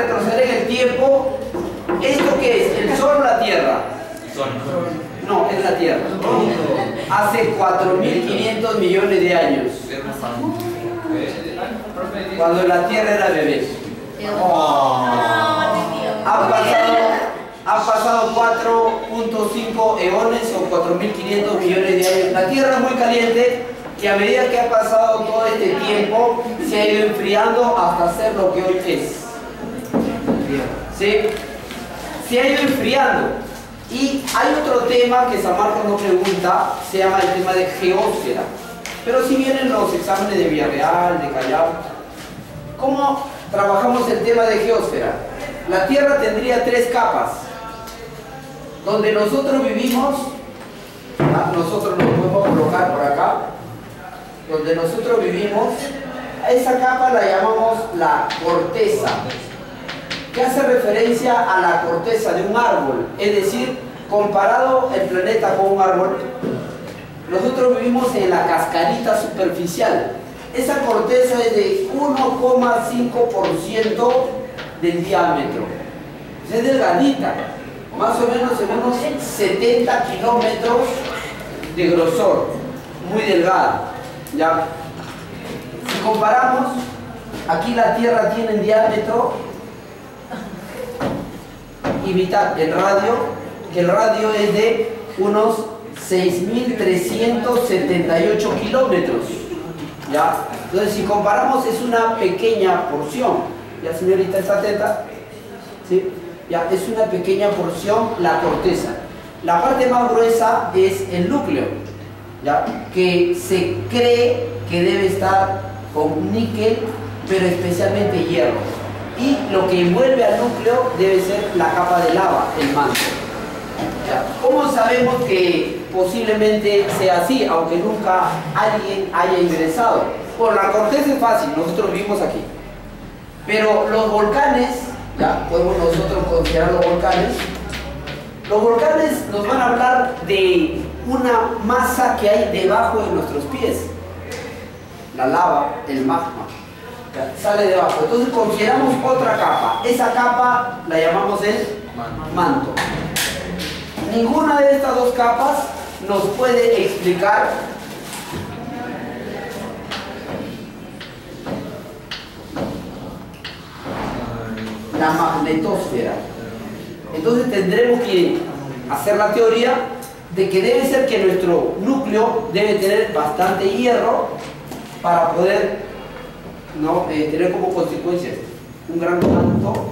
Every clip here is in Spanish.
retroceder en el tiempo. ¿Esto qué es? ¿El Sol o la Tierra? Sol. No, es la Tierra. Hace 4.500 millones de años. Cuando la Tierra era bebé. Han pasado 4.5 eones o 4.500 millones de años. La Tierra es muy caliente y a medida que ha pasado todo este tiempo se ha ido enfriando hasta ser lo que hoy es. ¿Sí? Se ha ido enfriando. Y hay otro tema que San Marcos nos pregunta, se llama el tema de geósfera. Pero si vienen los exámenes de Villarreal, de Callao, ¿cómo trabajamos el tema de geósfera? La Tierra tendría 3 capas. Donde nosotros vivimos, nosotros nos podemos colocar por acá, donde nosotros vivimos, a esa capa la llamamos la corteza, que hace referencia a la corteza de un árbol, es decir, comparado el planeta con un árbol, nosotros vivimos en la cascarita superficial. Esa corteza es de 1,5% del diámetro, es delgadita, más o menos en unos 70 kilómetros de grosor, muy delgada. ¿Ya? Si comparamos, aquí la Tierra tiene en diámetro y mitad el radio, que el radio es de unos 6.378 kilómetros. ¿Ya? Entonces, si comparamos, es una pequeña porción. ¿Ya, señorita, está atenta? ¿Sí? Ya, es una pequeña porción la corteza. La parte más gruesa es el núcleo, ¿ya? Que se cree que debe estar con níquel, pero especialmente hierro. Y lo que envuelve al núcleo debe ser la capa de lava, el manto. ¿Ya? ¿Cómo sabemos que posiblemente sea así, aunque nunca alguien haya ingresado? Por la corteza es fácil, nosotros vivimos aquí. Pero los volcanes, ¿ya? Podemos nosotros considerar los volcanes. Los volcanes nos van a hablar de una masa que hay debajo de nuestros pies. La lava, el magma, ¿ya? Sale debajo. Entonces consideramos otra capa. Esa capa la llamamos el manto. Ninguna de estas dos capas nos puede explicar la magnetosfera. Entonces tendremos que hacer la teoría de que debe ser que nuestro núcleo debe tener bastante hierro para poder, ¿no? Tener como consecuencias un gran manto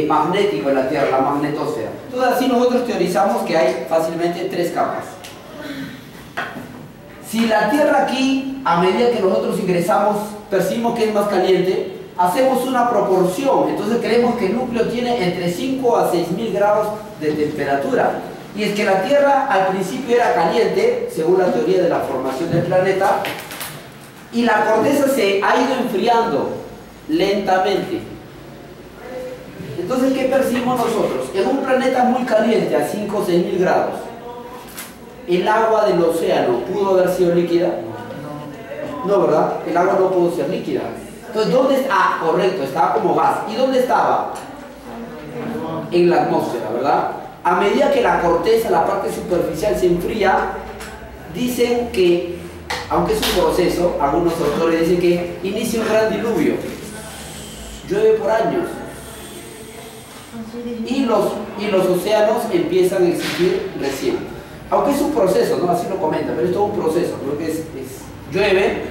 magnético en la Tierra, la magnetosfera. Entonces así nosotros teorizamos que hay fácilmente 3 capas. Si la Tierra aquí, a medida que nosotros ingresamos, percibimos que es más caliente, hacemos una proporción. Entonces creemos que el núcleo tiene entre 5 a 6.000 grados de temperatura. Y es que la Tierra al principio era caliente, según la teoría de la formación del planeta, y la corteza se ha ido enfriando lentamente. Entonces, ¿qué percibimos nosotros? En un planeta muy caliente, a 5 o 6.000 grados, ¿el agua del océano pudo haber sido líquida? No, ¿verdad? El agua no pudo ser líquida. Entonces, ¿dónde está? Ah, correcto, estaba como gas. ¿Y dónde estaba? En la atmósfera, ¿verdad? A medida que la corteza, la parte superficial se enfría, dicen que, aunque es un proceso, algunos autores dicen que inicia un gran diluvio. Llueve por años. Y los océanos empiezan a existir recién. Aunque es un proceso, ¿no? Así lo comenta, pero es todo un proceso. Creo que llueve,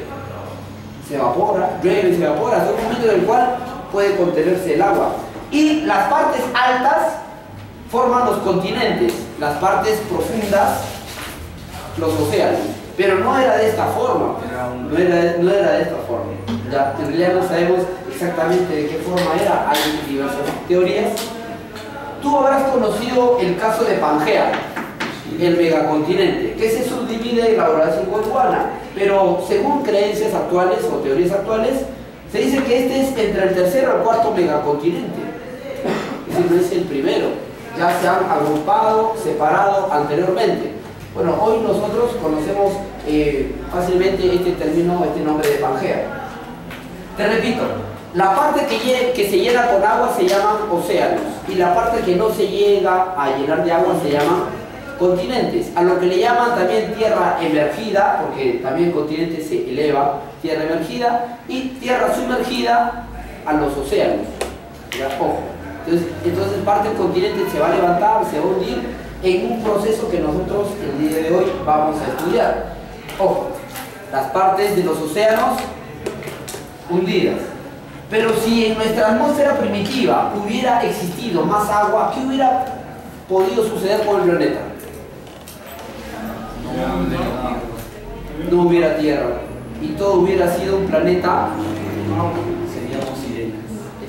se evapora, llueve, se evapora, hasta un momento en el cual puede contenerse el agua. Y las partes altas forman los continentes, las partes profundas, los océanos. Pero no era de esta forma, no era de esta forma. Ya, en realidad no sabemos exactamente de qué forma era, hay diversas teorías. Tú habrás conocido el caso de Pangea, el megacontinente, que se subdivide en la Eurasia y Gondwana, pero según creencias actuales o teorías actuales, se dice que este es entre el tercero o el cuarto megacontinente, es decir, no es el primero, ya se han agrupado, separado anteriormente. Bueno, hoy nosotros conocemos fácilmente este término, este nombre de Pangea. Te repito, La parte que se llena con agua se llaman océanos y la parte que no se llega a llenar de agua se llaman continentes, a lo que le llaman también tierra emergida, porque también continente se eleva, tierra emergida, y tierra sumergida a los océanos. ¿Ya? Ojo. Entonces parte del continente se va a levantar, se va a hundir en un proceso que nosotros el día de hoy vamos a estudiar. Ojo, las partes de los océanos hundidas. Pero si en nuestra atmósfera primitiva hubiera existido más agua, ¿qué hubiera podido suceder con el planeta? No hubiera tierra y todo hubiera sido un planeta, seríamos sirenas,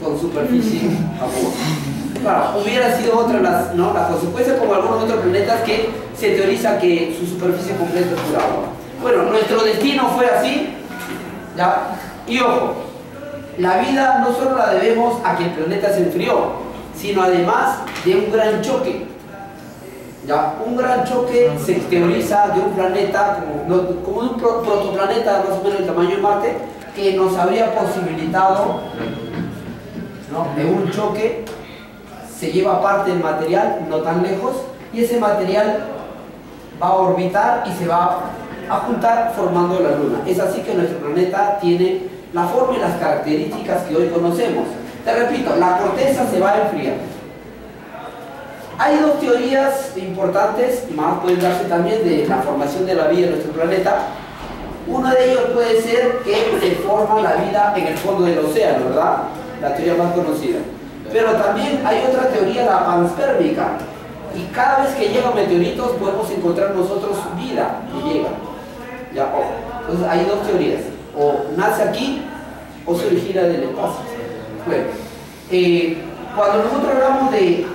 con superficie aguda. Claro, hubiera sido otra las consecuencias, como algunos otros planetas que se teoriza que su superficie completa es pura agua. Bueno, nuestro destino fue así, ¿ya? Y ojo, la vida no solo la debemos a que el planeta se enfrió, sino además de un gran choque. ¿Ya? Un gran choque se teoriza de un planeta como un protoplaneta más o menos del tamaño de Marte, que nos habría posibilitado, ¿no?, de un choque. Se lleva parte del material no tan lejos y ese material va a orbitar y se va a juntar formando la Luna. Es así que nuestro planeta tiene la forma y las características que hoy conocemos. Te repito, la corteza se va a enfriar. Hay dos teorías importantes, más pueden darse también, de la formación de la vida en nuestro planeta. Uno de ellos puede ser que se forma la vida en el fondo del océano, ¿verdad? La teoría más conocida. Pero también hay otra teoría, la panspermia. Y cada vez que llegan meteoritos podemos encontrar nosotros vida que llega. ¿Ya? Entonces hay dos teorías. O nace aquí o se origina del espacio. Bueno, cuando nosotros hablamos de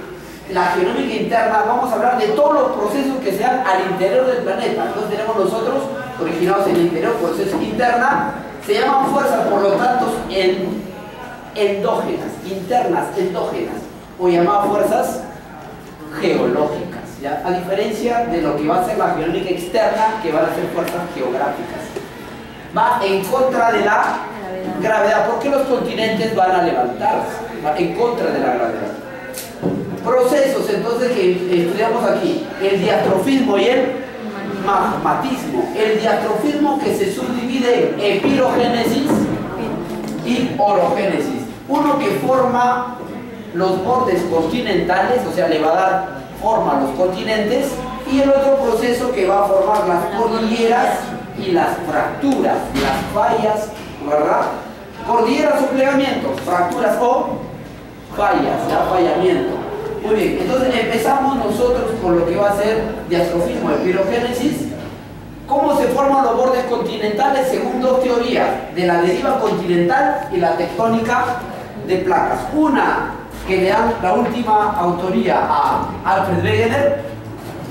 la genómica interna, vamos a hablar de todos los procesos que se dan al interior del planeta. Entonces tenemos nosotros originados en el interior, procesos interna, se llaman fuerzas, por lo tanto, endógenas, internas, endógenas, o llamadas fuerzas geológicas, ¿ya? A diferencia de lo que va a ser la genómica externa, que van a ser fuerzas geográficas. Va en contra de la gravedad. ¿Por qué los continentes van a levantarse? Va en contra de la gravedad. Procesos entonces que estudiamos aquí: el diatrofismo y el magmatismo. El diatrofismo, que se subdivide en epirogénesis y orogénesis. Uno que forma los bordes continentales, o sea, le va a dar forma a los continentes, y el otro proceso que va a formar las cordilleras y las fracturas, las fallas, ¿verdad? Cordilleras o plegamientos, fracturas o fallas, ya, fallamiento. Muy bien, entonces empezamos nosotros con lo que va a ser diatrofismo, epirogénesis. ¿Cómo se forman los bordes continentales? Según dos teorías, de la deriva continental y la tectónica de placas. Una que le dan la última autoría a Alfred Wegener,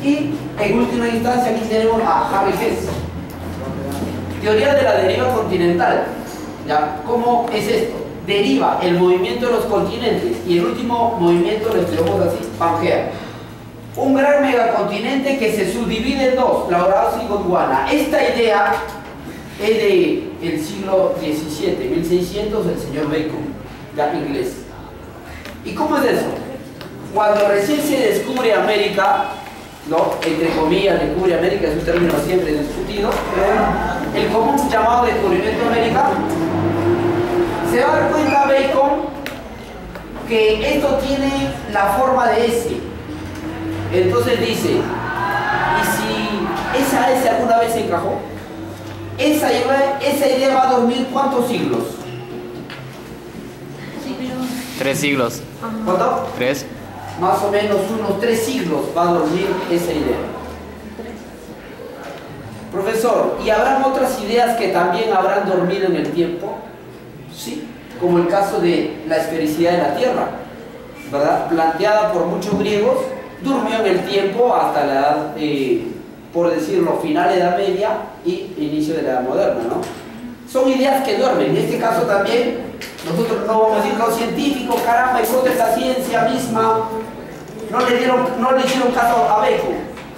y en última instancia aquí tenemos a Harry Hess. Teoría de la deriva continental. ¿Ya? ¿Cómo es esto? Deriva el movimiento de los continentes, y el último movimiento lo estudiamos así: Pangea. Un gran megacontinente que se subdivide en dos, la Eurasia y Gondwana. Esta idea es del siglo XVII, 1600, el señor Bacon, ya inglés. ¿Y cómo es eso? Cuando recién se descubre América, ¿no?, entre comillas, descubre América, es un término siempre discutido, pero el común llamado descubrimiento de América, se va a dar cuenta Bacon que esto tiene la forma de S. Entonces dice: ¿y si esa S alguna vez se encajó? Esa idea va a dormir ¿cuántos siglos? 3 siglos. ¿Cuánto? 3. Más o menos unos 3 siglos va a dormir esa idea. Profesor, ¿y habrán otras ideas que también habrán dormido en el tiempo? Sí, como el caso de la esfericidad de la Tierra, ¿verdad? Planteada por muchos griegos, durmió en el tiempo hasta la edad, por decirlo, final de la Edad Media y inicio de la Edad Moderna, ¿no? Son ideas que duermen. En este caso también, nosotros no vamos a decir: los científicos, caramba, es la ciencia misma, no le hicieron caso a Bacon.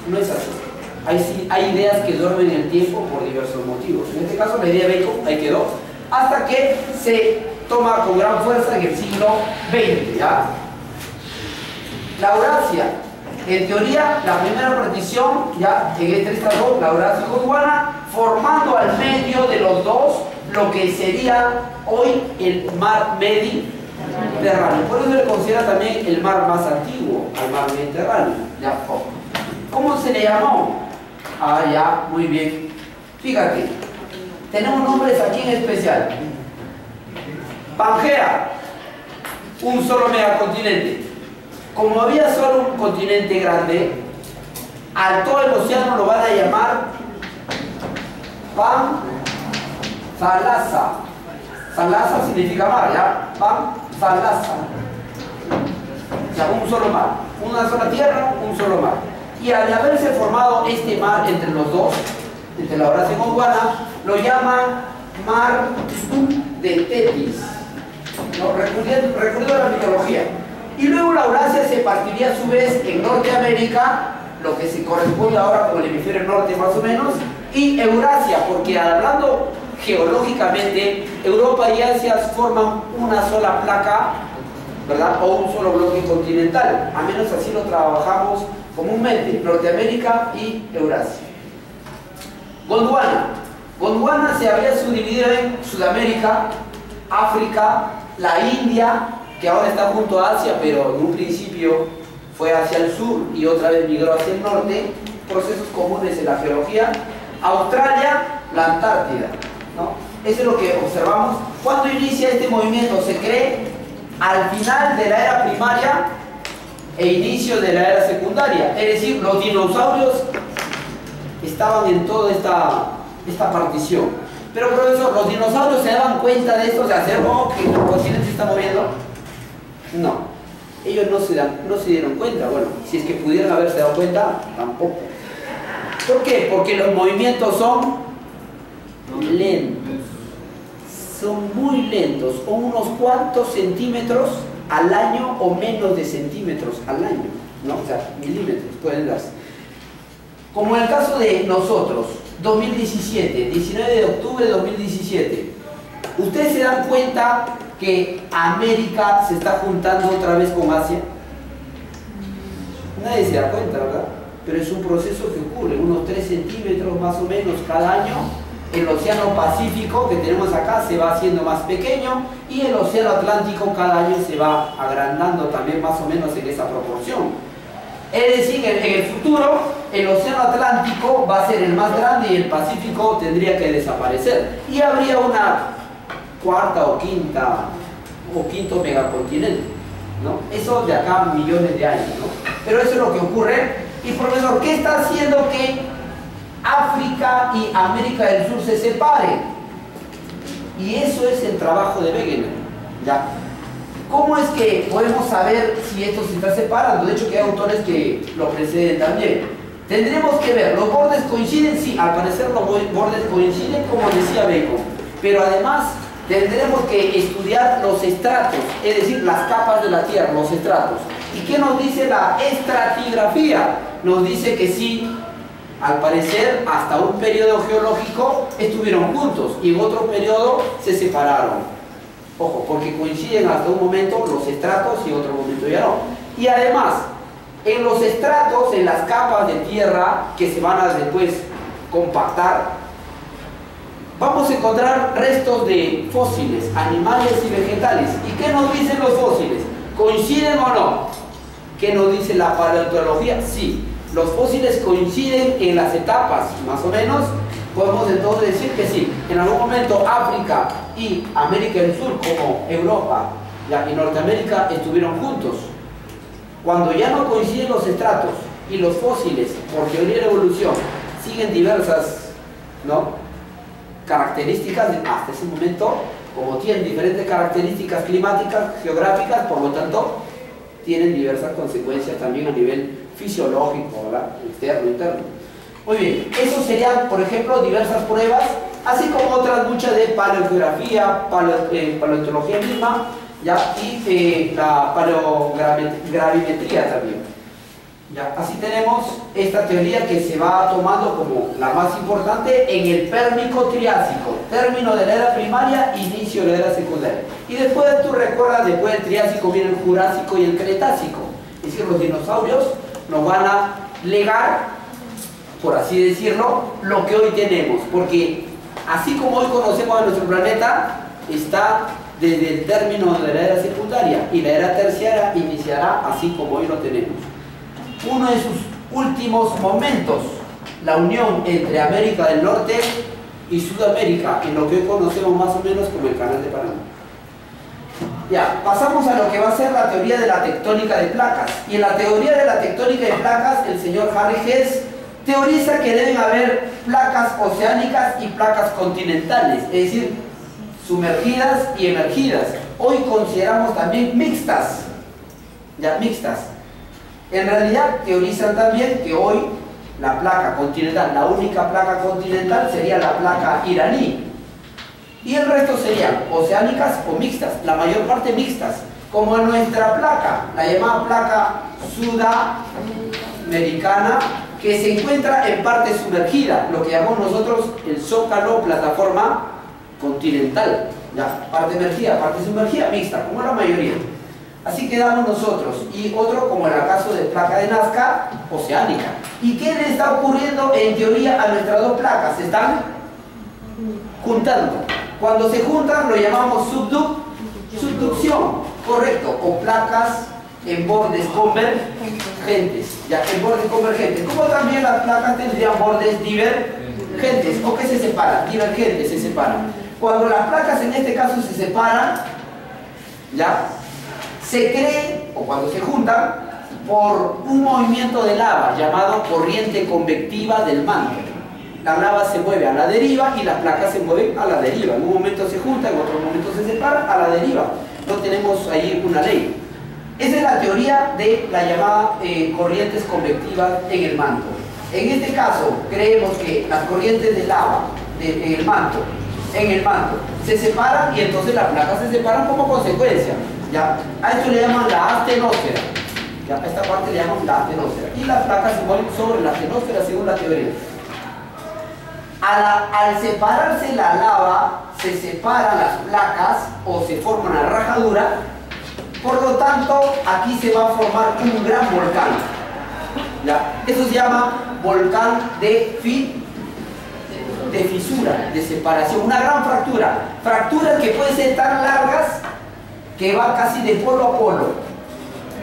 No es así. Hay ideas que duermen en el tiempo por diversos motivos. En este caso, la idea de Bacon ahí quedó, hasta que se toma con gran fuerza en el siglo XX, ¿ya? La Eurasia, en teoría, la primera partición, ya en estas dos, la Eurasia y Gondwana, formando al medio de los dos lo que sería hoy el mar Mediterráneo. Por eso se le considera también el mar más antiguo al mar Mediterráneo. ¿Ya? ¿Cómo se le llamó? Ah, ya, muy bien. Fíjate, tenemos nombres aquí en especial. Pangea, un solo megacontinente. Como había solo un continente grande, al todo el océano lo van a llamar Pan-Thalassa. Thalassa significa mar, ¿ya? Pan-Thalassa. O sea, un solo mar. Una sola tierra, un solo mar. Y al haberse formado este mar entre los dos, entre la Eurasia y Gondwana, lo llaman Mar de Tetis. ¿No? Recurriendo a la mitología. Y luego la Eurasia se partiría a su vez en Norteamérica, lo que se corresponde ahora con el hemisferio norte más o menos, y Eurasia, porque hablando geológicamente, Europa y Asia forman una sola placa, ¿verdad? O un solo bloque continental, a menos así lo trabajamos comúnmente, Norteamérica y Eurasia. Gondwana. Gondwana se había subdividido en Sudamérica, África, la India, que ahora está junto a Asia, pero en un principio fue hacia el sur y otra vez migró hacia el norte, procesos comunes en la geología, Australia, la Antártida, ¿no? Eso es lo que observamos. ¿Cuándo inicia este movimiento? Se cree al final de la era primaria e inicio de la era secundaria, es decir, los dinosaurios estaban en toda esta partición. Pero profesor, ¿los dinosaurios se daban cuenta de esto, de hacer que el continente se está moviendo? No, ellos no se dieron cuenta. Bueno, si es que pudieran haberse dado cuenta, tampoco. ¿Por qué? Porque los movimientos son lentos, son muy lentos, o unos cuantos centímetros al año o menos de centímetros al año, ¿no? O sea, milímetros pueden darse. Como en el caso de nosotros, 2017, 19 de octubre de 2017, ¿ustedes se dan cuenta que América se está juntando otra vez con Asia? Nadie se da cuenta, ¿verdad? Pero es un proceso que ocurre, unos 3 centímetros más o menos cada año. El océano Pacífico que tenemos acá se va haciendo más pequeño y el océano Atlántico cada año se va agrandando también más o menos en esa proporción. Es decir, en el futuro el océano Atlántico va a ser el más grande y el Pacífico tendría que desaparecer y habría una cuarta o quinto megacontinente, ¿no? Eso de acá a millones de años, ¿no? Pero eso es lo que ocurre. Y profesor, ¿qué está haciendo que África y América del Sur se separen? Y eso es el trabajo de Wegener, ¿ya? ¿Cómo es que podemos saber si esto se está separando? De hecho, que hay autores que lo preceden también. Tendremos que ver, ¿los bordes coinciden? Sí, al parecer los bordes coinciden, como decía Bacon. Pero además tendremos que estudiar los estratos, es decir, las capas de la Tierra, los estratos. ¿Y qué nos dice la estratigrafía? Nos dice que sí, al parecer, hasta un periodo geológico estuvieron juntos y en otro periodo se separaron. Ojo, porque coinciden hasta un momento los estratos y otro momento ya no. Y además, en los estratos, en las capas de tierra que se van a después compactar, vamos a encontrar restos de fósiles, animales y vegetales. ¿Y qué nos dicen los fósiles? ¿Coinciden o no? ¿Qué nos dice la paleontología? Sí, los fósiles coinciden en las etapas, más o menos. Podemos entonces decir que sí, en algún momento África y América del Sur, como Europa y Norteamérica, estuvieron juntos. Cuando ya no coinciden los estratos y los fósiles, por teoría de la evolución, siguen diversas, ¿no?, características, hasta ese momento, como tienen diferentes características climáticas, geográficas, por lo tanto, tienen diversas consecuencias también a nivel fisiológico, ¿verdad?, externo, interno. Muy bien, eso serían, por ejemplo, diversas pruebas, así como otras muchas de paleogeografía, paleontología misma, ¿ya? Y la paleogravimetría también. Ya, así tenemos esta teoría que se va tomando como la más importante en el Pérmico-Triásico, término de la era primaria, inicio de la era secundaria. Y después tú recuerdas, después del Triásico viene el Jurásico y el Cretácico. Es decir, los dinosaurios nos van a legar, por así decirlo, lo que hoy tenemos. Porque así como hoy conocemos a nuestro planeta, está desde el término de la era secundaria, y la era terciaria iniciará así como hoy lo tenemos. Uno de sus últimos momentos, la unión entre América del Norte y Sudamérica, en lo que hoy conocemos más o menos como el Canal de Panamá. Ya, pasamos a lo que va a ser la teoría de la tectónica de placas. Y en la teoría de la tectónica de placas, el señor Harry Hess teoriza que deben haber placas oceánicas y placas continentales, es decir, sumergidas y emergidas. Hoy consideramos también mixtas, ya, mixtas. En realidad teorizan también que hoy la placa continental, la única placa continental sería la placa iraní, y el resto serían oceánicas o mixtas, la mayor parte mixtas, como en nuestra placa, la llamada placa sudamericana, que se encuentra en parte sumergida, lo que llamamos nosotros el zócalo, plataforma continental, ya, parte emergida, parte sumergida, mixta, como la mayoría. Así quedamos nosotros, y otro como en el caso de placa de Nazca, oceánica. ¿Y qué le está ocurriendo en teoría a nuestras dos placas? Se están juntando. Cuando se juntan lo llamamos subducción, correcto, o placas en bordes convergentes, ya, en bordes convergentes. Como también las placas tendrían bordes divergentes, o que se separan, divergentes, se separan. Cuando las placas en este caso se separan, ya, se cree, o cuando se juntan, por un movimiento de lava llamado corriente convectiva del manto. La lava se mueve a la deriva y las placas se mueven a la deriva. En un momento se juntan, en otro momento se separan, a la deriva. No tenemos ahí una ley. Esa es la teoría de la llamada corrientes convectivas en el manto. En este caso, creemos que las corrientes de lava en el manto se separan, y entonces las placas se separan como consecuencia. ¿Ya? A esto le llaman la astenósfera. ¿Ya? A esta parte le llaman la astenósfera. Y las placas se mueven sobre la astenósfera según la teoría. Al separarse la lava, se separan las placas o se forma una rajadura. Por lo tanto, aquí se va a formar un gran volcán. ¿Ya? Eso se llama volcán de fisura, de separación. Una gran fractura. Fracturas que pueden ser tan largas que va casi de polo a polo,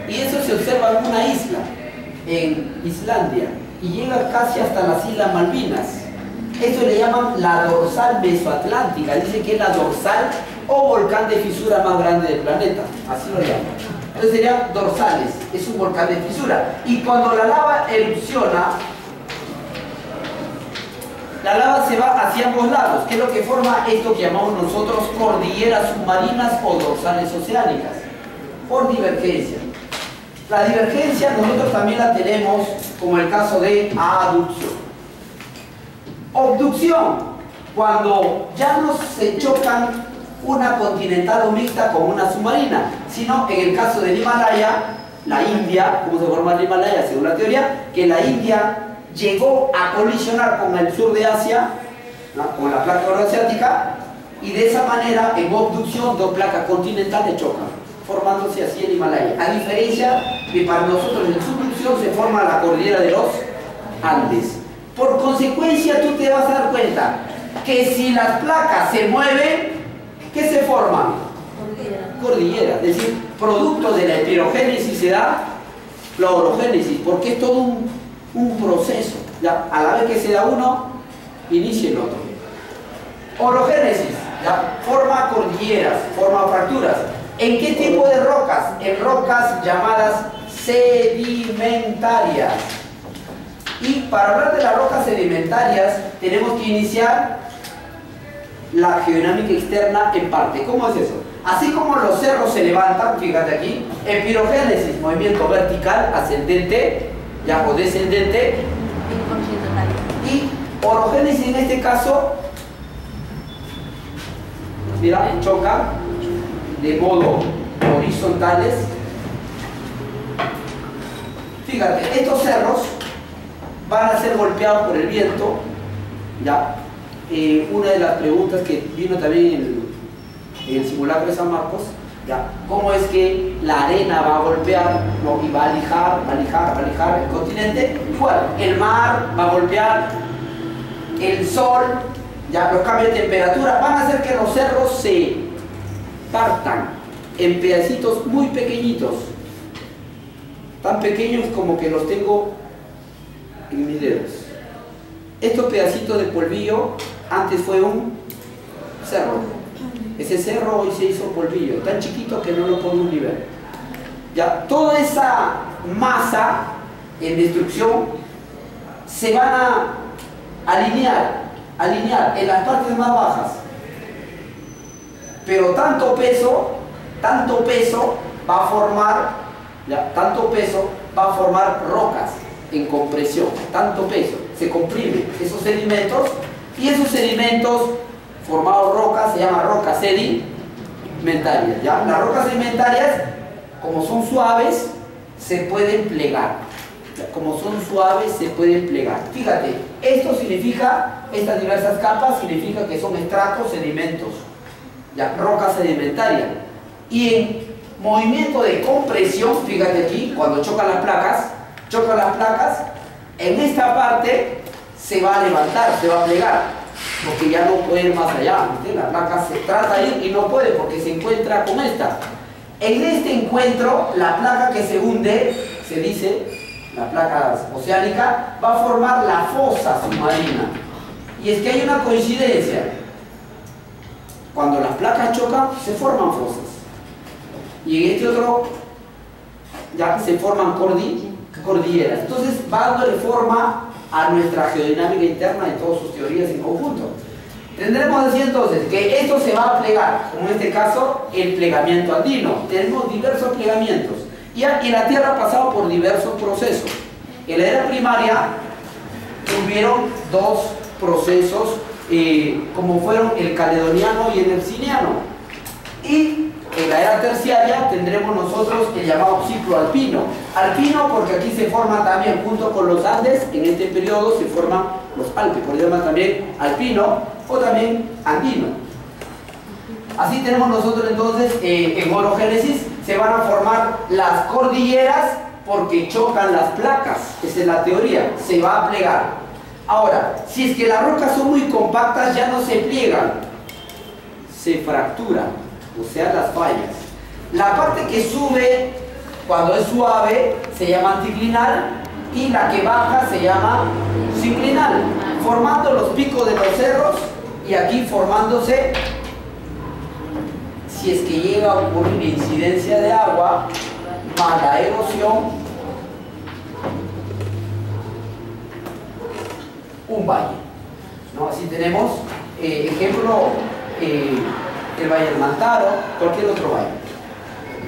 y eso se observa en una isla, en Islandia, y llega casi hasta las Islas Malvinas. Esto le llaman la dorsal mesoatlántica, dice que es la dorsal o volcán de fisura más grande del planeta, así lo llaman. Entonces serían dorsales, es un volcán de fisura, y cuando la lava erupciona, la lava se va hacia ambos lados, que es lo que forma esto que llamamos nosotros cordilleras submarinas o dorsales oceánicas, por divergencia. La divergencia nosotros también la tenemos como el caso de aducción. Obducción, cuando ya no se chocan una continental o mixta con una submarina, sino en el caso del Himalaya, la India, ¿cómo se forma el Himalaya según la teoría? Que la India llegó a colisionar con el sur de Asia, ¿no?, con la placa euroasiática, y de esa manera en obducción dos placas continentales chocan, formándose así el Himalaya. A diferencia que para nosotros en subducción se forma la cordillera de los Andes. Por consecuencia, tú te vas a dar cuenta que si las placas se mueven, ¿qué se forma? Cordillera. Es decir, producto de la heterogénesis se da la orogénesis, porque es todo un proceso. ¿Ya? A la vez que se da uno, inicia el otro. Orogénesis, ¿ya? Forma cordilleras, forma fracturas. ¿En qué tipo de rocas? En rocas llamadas sedimentarias. Y para hablar de las rocas sedimentarias, tenemos que iniciar la geodinámica externa en parte. ¿Cómo es eso? Así como los cerros se levantan, fíjate aquí, en pirogénesis, movimiento vertical, ascendente, ya, o descendente, y orogénesis en este caso, mira, chocan de modo horizontales, Fíjate, estos cerros van a ser golpeados por el viento, ¿ya? Una de las preguntas que vino también en el simulacro de San Marcos, ¿ya? ¿Cómo es que la arena va a golpear, ¿no? Y va a lijar el continente? Igual, el mar va a golpear, el sol, ¿ya? Los cambios de temperatura van a hacer que los cerros se partan en pedacitos muy pequeñitos, tan pequeños como que los tengo en mis dedos. Estos pedacitos de polvillo antes fue un cerro. Ese cerro hoy se hizo polvillo, tan chiquito que no lo podemos ni ver. Ya, toda esa masa en destrucción se van a alinear en las partes más bajas. Pero tanto peso va a formar, ¿ya? Tanto peso va a formar rocas en compresión, tanto peso, se comprimen esos sedimentos y esos sedimentos formados rocas se llaman rocas sedimentarias, ¿ya? Las rocas sedimentarias, como son suaves, se pueden plegar, ¿ya? Como son suaves, se pueden plegar. Fíjate, esto significa, estas diversas capas significa que son estratos, sedimentos, ¿ya? Rocas sedimentarias. Y en movimiento de compresión, fíjate aquí, cuando chocan las placas, en esta parte se va a levantar, se va a plegar, porque ya no puede ir más allá, ¿sí? La placa se trata de ir y no puede porque se encuentra con esta. En este encuentro, la placa que se hunde, se dice, la placa oceánica, va a formar la fosa submarina. Y es que hay una coincidencia. Cuando las placas chocan, se forman fosas. Y en este otro, ya se forman cordilleras. Entonces va dándole forma a nuestra geodinámica interna y todas sus teorías en conjunto. Tendremos así entonces que esto se va a plegar, como en este caso el plegamiento andino. Tenemos diversos plegamientos. Y la Tierra ha pasado por diversos procesos. En la era primaria hubieron dos procesos, como fueron el caledoniano y el herciniano. Y en la era terciaria tendremos nosotros el llamado ciclo alpino. Alpino porque aquí se forman también, junto con los Andes, en este periodo se forman los Alpes, por eso también alpino o también andino. Así tenemos nosotros entonces, en orogénesis se van a formar las cordilleras porque chocan las placas. Esa es la teoría, se va a plegar. Ahora, si es que las rocas son muy compactas, ya no se pliegan, se fracturan. O sea, las fallas. La parte que sube cuando es suave se llama anticlinal y la que baja se llama sinclinal, formando los picos de los cerros y aquí formándose, si es que llega a ocurrir incidencia de agua más la erosión, un valle, ¿no? Así tenemos, ejemplo, el Valle del Mantaro, cualquier otro valle.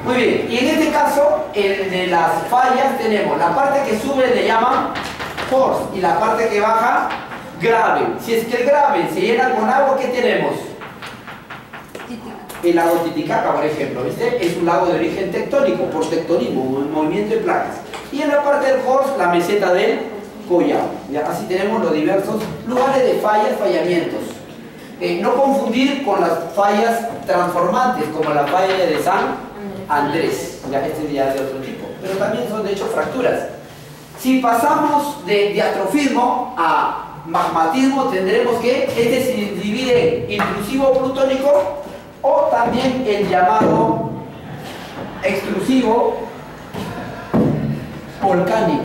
Muy bien, y en este caso, el de las fallas tenemos la parte que sube le llaman force y la parte que baja graben. Si es que el graben se llena con agua, ¿qué tenemos? El lago Titicaca, por ejemplo, ¿viste? Es un lago de origen tectónico, por tectonismo, movimiento de placas. Y en la parte del force, la meseta del Collao. ¿Ya? Así tenemos los diversos lugares de fallas, fallamientos. No confundir con las fallas transformantes, como la falla de San Andrés, ya este ya es de otro tipo, pero también son de hecho fracturas. Si pasamos de diatrofismo a magmatismo, tendremos que este se divide en intrusivo plutónico o también el llamado extrusivo volcánico.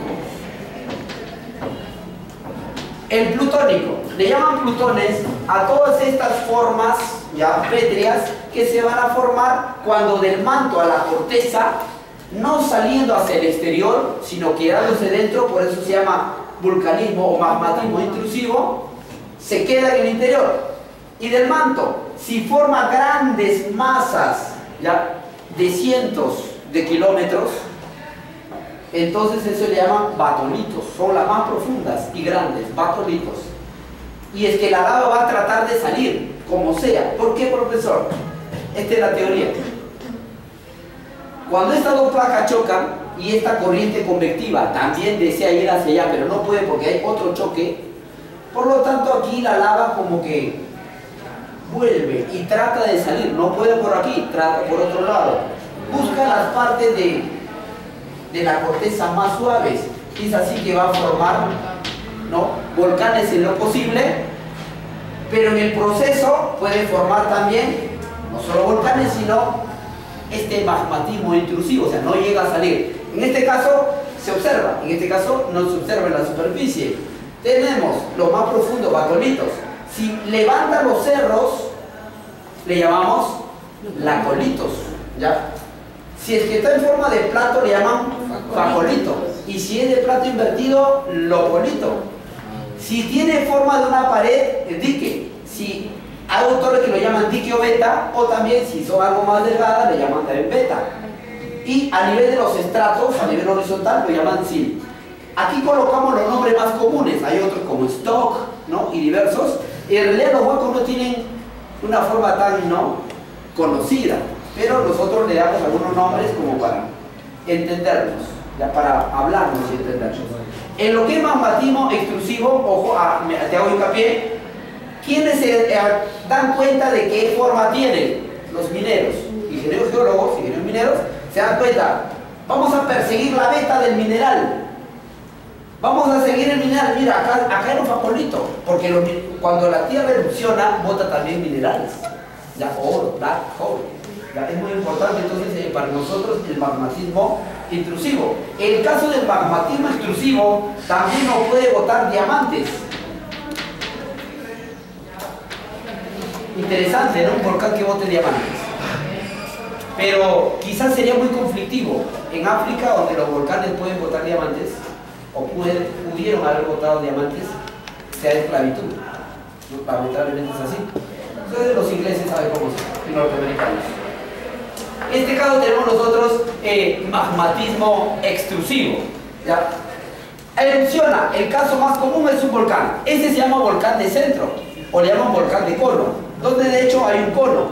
El plutónico, le llaman plutones a todas estas formas ya pétreas que se van a formar cuando del manto a la corteza, no saliendo hacia el exterior, sino quedándose dentro, por eso se llama vulcanismo o magmatismo intrusivo, se queda en el interior. Y del manto, si forma grandes masas ya de cientos de kilómetros, entonces eso le llaman batolitos, son las más profundas y grandes, batolitos. Y es que la lava va a tratar de salir, como sea. ¿Por qué, profesor? Esta es la teoría. Cuando estas dos placas chocan y esta corriente convectiva también desea ir hacia allá, pero no puede porque hay otro choque, por lo tanto aquí la lava como que vuelve y trata de salir, no puede por aquí, trata por otro lado, busca las partes de la corteza más suaves, y es así que va a formar, ¿no?, volcanes en lo posible, pero en el proceso puede formar también no solo volcanes, sino este magmatismo intrusivo, o sea, no llega a salir. En este caso se observa, en este caso no se observa en la superficie. Tenemos los más profundos, batolitos. Si levantan los cerros, le llamamos lacolitos, ¿ya? Si es que está en forma de plato, le llaman facolito. Y si es de plato invertido, locolito. Si tiene forma de una pared, el dique. Si hay autores que lo llaman dique o beta, o también si son algo más delgadas, le llaman también beta. Y a nivel de los estratos, a nivel horizontal, lo llaman sil. Aquí colocamos los nombres más comunes, hay otros como stock, ¿no?, y diversos. En realidad los huecos no tienen una forma tan, ¿no?, conocida, pero nosotros le damos algunos nombres como para entendernos, ya para hablarnos y entendernos. En lo que es magmatismo extrusivo, ojo, te hago hincapié, ¿quiénes se dan cuenta de qué forma tienen? Los mineros, ingenieros geólogos, ingenieros mineros, se dan cuenta, vamos a perseguir la beta del mineral. Vamos a seguir el mineral, mira, acá hay un facolito, porque cuando la tierra erupciona, bota también minerales, ya oro, plata, cobre, ya es muy importante entonces para nosotros el magmatismo intrusivo. En el caso del magmatismo extrusivo, también nos puede botar diamantes. Interesante, ¿no? Un volcán que bote diamantes. Pero quizás sería muy conflictivo. En África, donde los volcanes pueden botar diamantes, o pudieron haber botado diamantes, sea esclavitud. Lamentablemente es así. Entonces los ingleses saben cómo son, los norteamericanos. En este caso tenemos nosotros magmatismo extrusivo, ¿ya? Erupciona, el caso más común es un volcán. Ese se llama volcán de centro, o le llaman volcán de cono, donde de hecho hay un cono.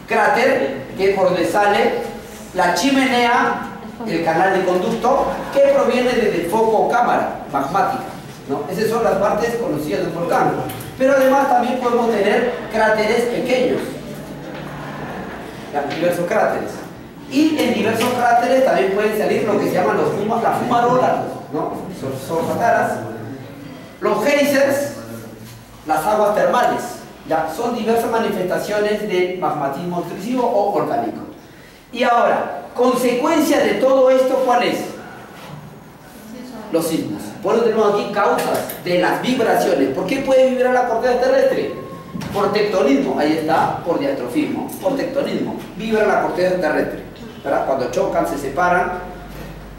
Cráter, que es por donde sale la chimenea, el canal de conducto, que proviene desde el foco o cámara magmática, ¿no? Esas son las partes conocidas del volcán. Pero además también podemos tener cráteres pequeños, diversos cráteres. Y en diversos cráteres también pueden salir lo que se llaman las fumarolas, ¿no?, son fataras, los geysers, las aguas termales, ¿ya? Son diversas manifestaciones de magmatismo extrusivo o volcánico. Y ahora, consecuencia de todo esto, ¿cuál es? Los sismos. Por eso tenemos aquí causas de las vibraciones. ¿Por qué puede vibrar la corteza terrestre? Por tectonismo, ahí está, por diatrofismo, por tectonismo. Vibra la corteza terrestre, ¿verdad? Cuando chocan, se separan.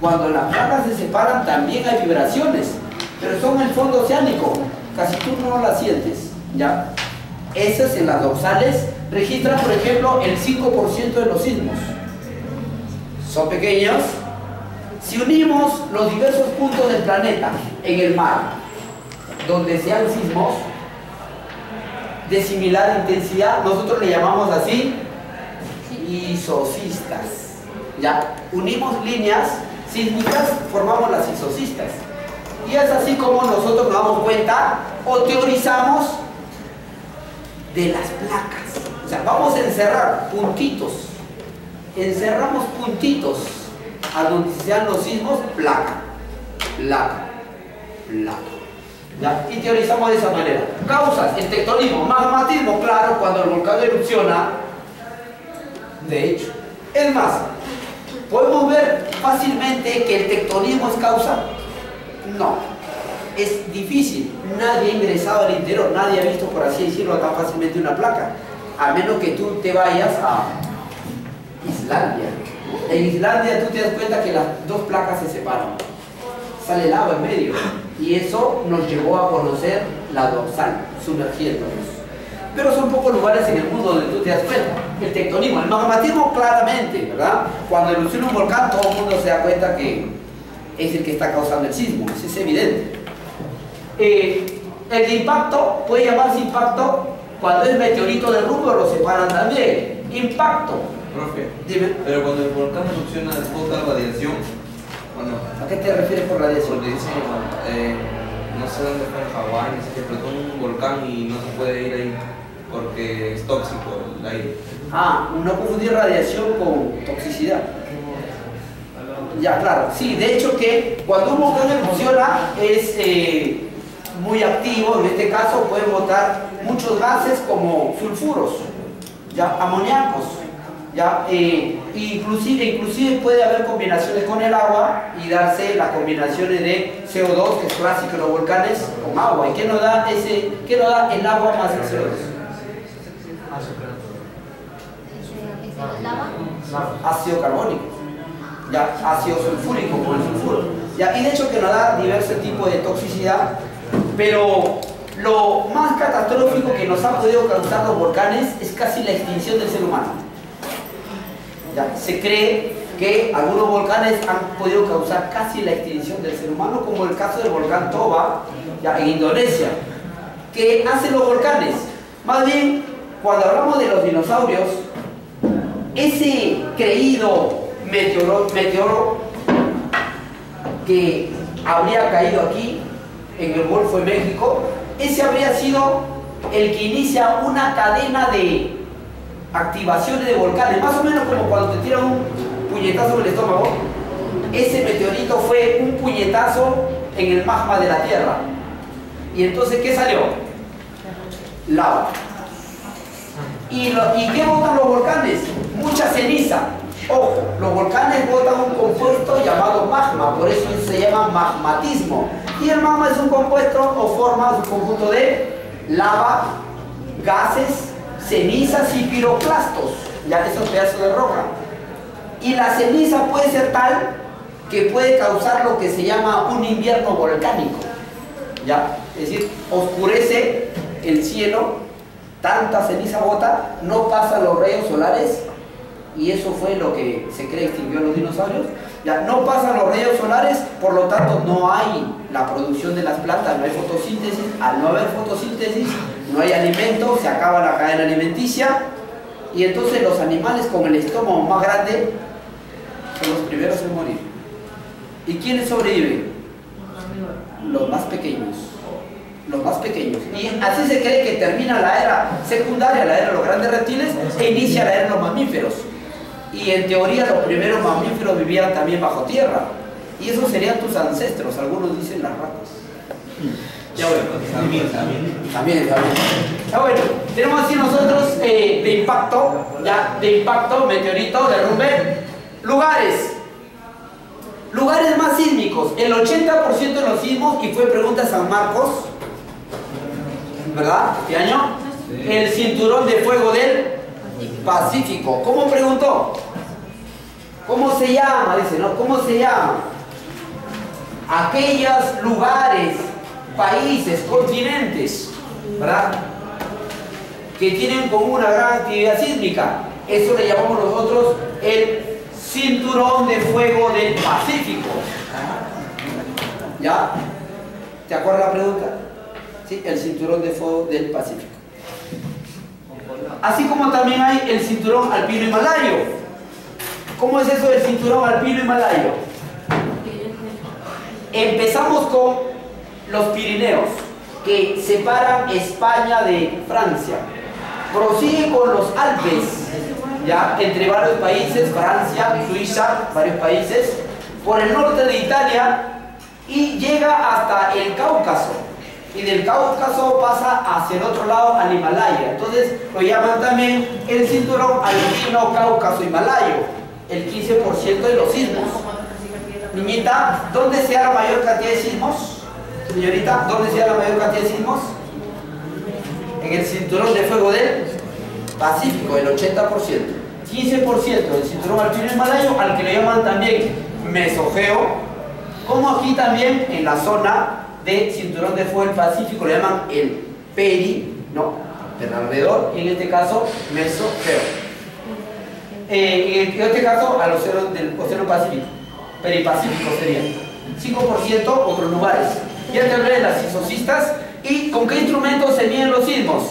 Cuando las placas se separan, también hay vibraciones, pero son en el fondo oceánico. Casi tú no las sientes, ¿ya? Esas en las dorsales registran, por ejemplo, el 5% de los sismos. Son pequeños. Si unimos los diversos puntos del planeta en el mar, donde sean sismos de similar intensidad, nosotros le llamamos así isocistas, ¿ya? Unimos líneas sísmicas, formamos las isocistas. Y es así como nosotros nos damos cuenta o teorizamos de las placas. O sea, vamos a encerrar puntitos. Encerramos puntitos a donde sean los sismos, placa, placa, placa, ¿ya? Y teorizamos de esa manera. Causas, el tectonismo, magmatismo, claro, cuando el volcán erupciona. De hecho, es más, ¿podemos ver fácilmente que el tectonismo es causa? No, es difícil. Nadie ha ingresado al interior, nadie ha visto, por así decirlo, tan fácilmente una placa, a menos que tú te vayas a Islandia. En Islandia tú te das cuenta que las dos placas se separan, sale lava en medio, y eso nos llevó a conocer la dorsal, sumergiéndonos. Pero son pocos lugares en el mundo donde tú te das cuenta. El tectonismo, el magmatismo claramente, ¿verdad? Cuando erupciona un volcán, todo el mundo se da cuenta que es el que está causando el sismo, eso es evidente. El de impacto puede llamarse impacto cuando es meteorito de rubro, lo separan también. Impacto, Profe, Dime. pero cuando el volcán erupciona bota radiación, bueno, ¿A qué te refieres por radiación? porque dice, no sé dónde fue en Hawái, dice que explotó un volcán y no se puede ir ahí porque es tóxico el aire. Ah, no confundir radiación con toxicidad. Ya, claro. Sí, de hecho que cuando un volcán erupciona es muy activo, en este caso puede botar muchos gases como sulfuros, ya, amoníacos, ya, inclusive puede haber combinaciones con el agua y darse las combinaciones de CO2, que es clásico en los volcanes, con agua. ¿Y qué nos da el agua más el CO2? Ácido carbónico, ya, ácido sulfúrico como el sulfuro, ya, y de hecho que nos da diversos tipos de toxicidad, pero lo más catastrófico que nos ha podido causar los volcanes es casi la extinción del ser humano. Ya, se cree que algunos volcanes han podido causar casi la extinción del ser humano, como el caso del volcán Toba, ya, en Indonesia. ¿Qué hacen los volcanes? Más bien, cuando hablamos de los dinosaurios, ese creído meteoro que habría caído aquí en el Golfo de México, ese habría sido el que inicia una cadena de activaciones de volcanes, más o menos como cuando te tiran un puñetazo en el estómago. Ese meteorito fue un puñetazo en el magma de la Tierra. Y entonces, ¿qué salió? Lava. ¿Y qué botan los volcanes? Mucha ceniza. Ojo, los volcanes botan un compuesto llamado magma, por eso se llama magmatismo. Y el magma es un compuesto o forma, un conjunto de lava, gases, cenizas y piroclastos, ya esos pedazos de roca. Y la ceniza puede ser tal que puede causar lo que se llama un invierno volcánico, ¿ya? Es decir, oscurece el cielo, tanta ceniza bota, no pasan los rayos solares, y eso fue lo que se cree extinguió a los dinosaurios. Ya no pasan los rayos solares, por lo tanto no hay la producción de las plantas, no hay fotosíntesis. Al no haber fotosíntesis, no hay alimento, se acaba la cadena alimenticia, y entonces los animales con el estómago más grande son los primeros en morir. ¿Y quiénes sobreviven? Los más pequeños. Los más pequeños. Y así se cree que termina la era secundaria, la era de los grandes reptiles, e inicia la era de los mamíferos. Y en teoría los primeros mamíferos vivían también bajo tierra. Y esos serían tus ancestros, algunos dicen las ratas. Ya bueno, también. Ya bueno, tenemos así nosotros de impacto, meteorito, derrumbe, lugares más sísmicos. El 80% de los sismos, y fue pregunta de San Marcos, ¿verdad? ¿Qué año? El cinturón de fuego del Pacífico. ¿Cómo preguntó? ¿Cómo se llama? Dice, ¿no? ¿Cómo se llama? Aquellos lugares, países, continentes, ¿verdad?, que tienen como una gran actividad sísmica. Eso le llamamos nosotros el cinturón de fuego del Pacífico. ¿Ya? ¿Te acuerdas la pregunta? Sí, el cinturón de fuego del Pacífico. Así como también hay el cinturón alpino himalayo. ¿Cómo es eso del cinturón alpino himalayo? Empezamos con los Pirineos, que separan España de Francia. Prosigue con los Alpes, ya, entre varios países, Francia, Suiza, varios países, por el norte de Italia, y llega hasta el Cáucaso. Y del Cáucaso pasa hacia el otro lado al Himalaya. Entonces lo llaman también el cinturón alpino Cáucaso-Himalayo. El 15% de los sismos. Niñita, ¿dónde se da la mayor cantidad de sismos? Señorita, ¿dónde se da la mayor cantidad de sismos? En el cinturón de fuego del Pacífico, el 80%. 15% del cinturón alpino himalayo, al que le llaman también mesogeo, como aquí también en la zona de cinturón de fuego del Pacífico le llaman el del alrededor, y en este caso mesogeo. En este caso al océano del Océano Pacífico, peripacífico sería 5%. Otros lugares, ya te hablé de las sismocistas. ¿Y con qué instrumentos se miden los sismos?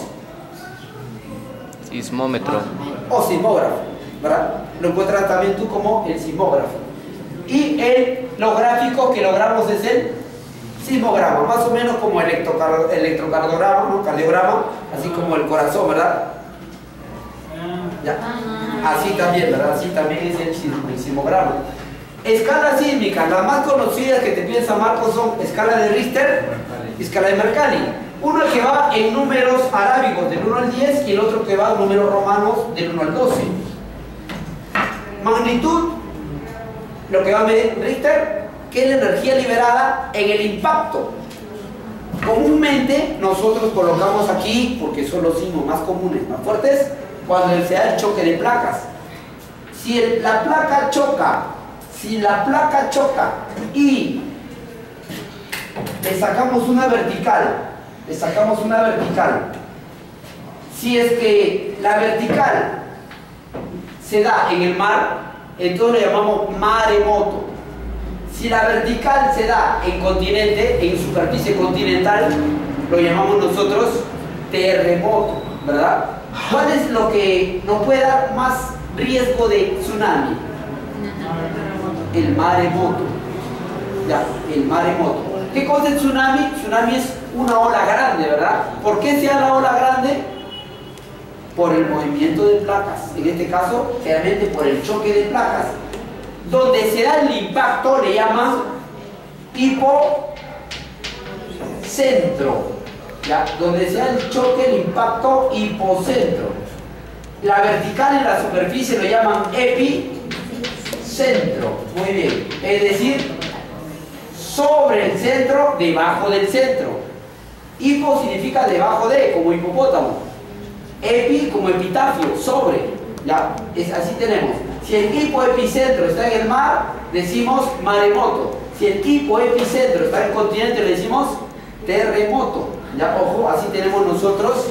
Sismómetro. O sismógrafo. ¿verdad? Lo encuentras también tú como el sismógrafo. Y los gráficos que logramos es el sismograma, más o menos como electrocardiograma, ¿no? Cardiograma, así como el corazón, ¿verdad? Ya. Así también, ¿verdad? Así también es el sismograma. Escalas sísmicas, las más conocidas que te piensa Marcos son escala de Richter y escala de Mercalli. Uno que va en números arábigos del 1 al 10 y el otro que va en números romanos del 1 al 12. Magnitud, lo que va a medir Richter, que es la energía liberada en el impacto. Comúnmente nosotros colocamos aquí, porque son los sismos más comunes, más fuertes, cuando se da el choque de placas. Si la placa choca y le sacamos una vertical, si es que la vertical se da en el mar, entonces lo llamamos maremoto. Si la vertical se da en continente, en superficie continental, lo llamamos nosotros terremoto, ¿verdad? ¿Cuál es lo que nos puede dar más riesgo de tsunami? El maremoto. Ya, el maremoto. ¿Qué cosa es tsunami? Tsunami es una ola grande, ¿verdad? ¿Por qué se da la ola grande? Por el movimiento de placas. En este caso, realmente por el choque de placas. Donde se da el impacto le llaman hipocentro. ¿Ya? Donde se da el choque, el impacto, hipocentro. La vertical en la superficie lo llaman epicentro. Muy bien. Es decir, sobre el centro, debajo del centro. Hipo significa debajo de, como hipopótamo. Epi como epitafio, sobre. ¿Ya? Así tenemos. Si el hipoepicentro está en el mar, decimos maremoto. Si el hipoepicentro está en el continente, le decimos terremoto. Ya, ojo, así tenemos nosotros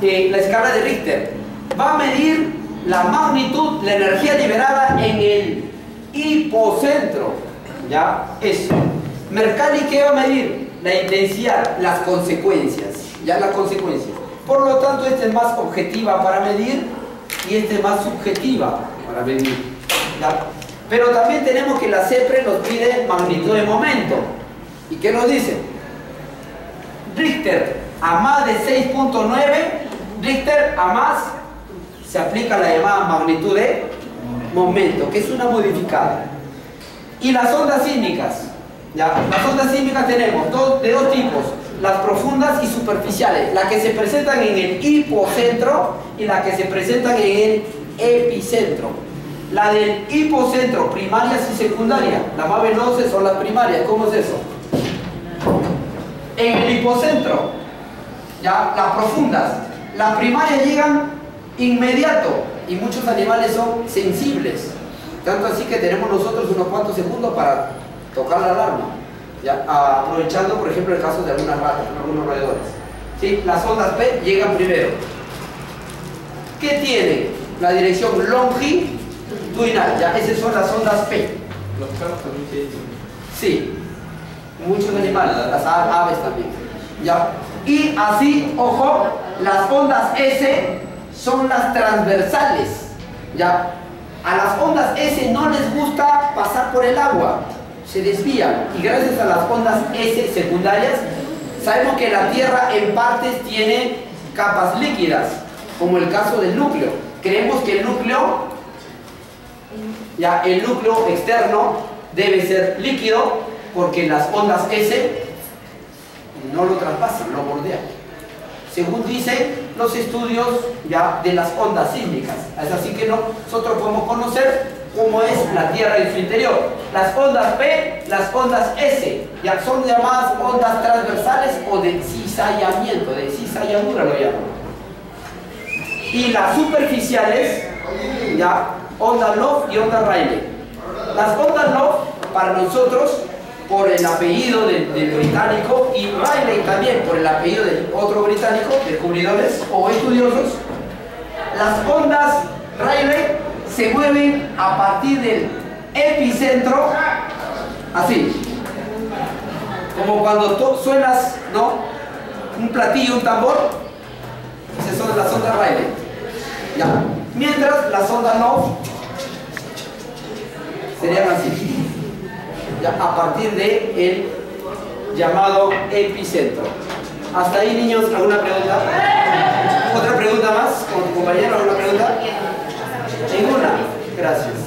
la escala de Richter. Va a medir la magnitud, la energía liberada en el hipocentro. Ya, eso. Mercalli, ¿qué va a medir? La intensidad, las consecuencias. Ya, las consecuencias. Por lo tanto, esta es más objetiva para medir y esta es más subjetiva para medir. ¿Ya? Pero también tenemos que la CEPRE nos pide magnitud de momento. ¿Y qué nos dice? Richter a más de 6.9, Richter a más, se aplica la llamada magnitud de momento, que es una modificada. Y las ondas sísmicas, ¿ya? Las ondas sísmicas tenemos de dos tipos, las profundas y superficiales, las que se presentan en el hipocentro y las que se presentan en el epicentro. La del hipocentro, primarias y secundarias, las más veloces son las primarias. ¿Cómo es eso? En el hipocentro, ya, las profundas, las primarias llegan inmediato y muchos animales son sensibles, tanto así que tenemos nosotros unos cuantos segundos para tocar la alarma, ya, aprovechando por ejemplo el caso de algunas ratas, algunos roedores. ¿Sí? Las ondas P llegan primero. ¿Qué tiene? La dirección longitudinal, ya, esas son las ondas P. Los perros también tienen. Sí, muchos animales, las aves también. ¿Ya? Y así, ojo, las ondas S son las transversales. ¿Ya? A las ondas S no les gusta pasar por el agua, se desvían. Y gracias a las ondas S secundarias, sabemos que la Tierra en partes tiene capas líquidas, como el caso del núcleo. Creemos que el núcleo externo debe ser líquido, porque las ondas S no lo traspasan, lo bordean. Según dicen los estudios ya de las ondas sísmicas. Es así que nosotros podemos conocer cómo es la Tierra en su interior. Las ondas P, las ondas S, ya son llamadas ondas transversales o de cizallamiento, de cizalladura lo llaman. Y las superficiales, ya, onda Love y onda Rayleigh. Las ondas Love, para nosotros, por el apellido del británico, y Rayleigh también por el apellido del otro británico, descubridores o estudiosos, las ondas Rayleigh se mueven a partir del epicentro, así, como cuando suenas, ¿no?, un platillo, un tambor. Esas son las ondas Rayleigh. Ya. Mientras las ondas no serían así, ya, a partir de el llamado epicentro. Hasta ahí, niños, ¿alguna pregunta? ¿Otra pregunta más? ¿Con tu compañero alguna pregunta? Ninguna. Gracias.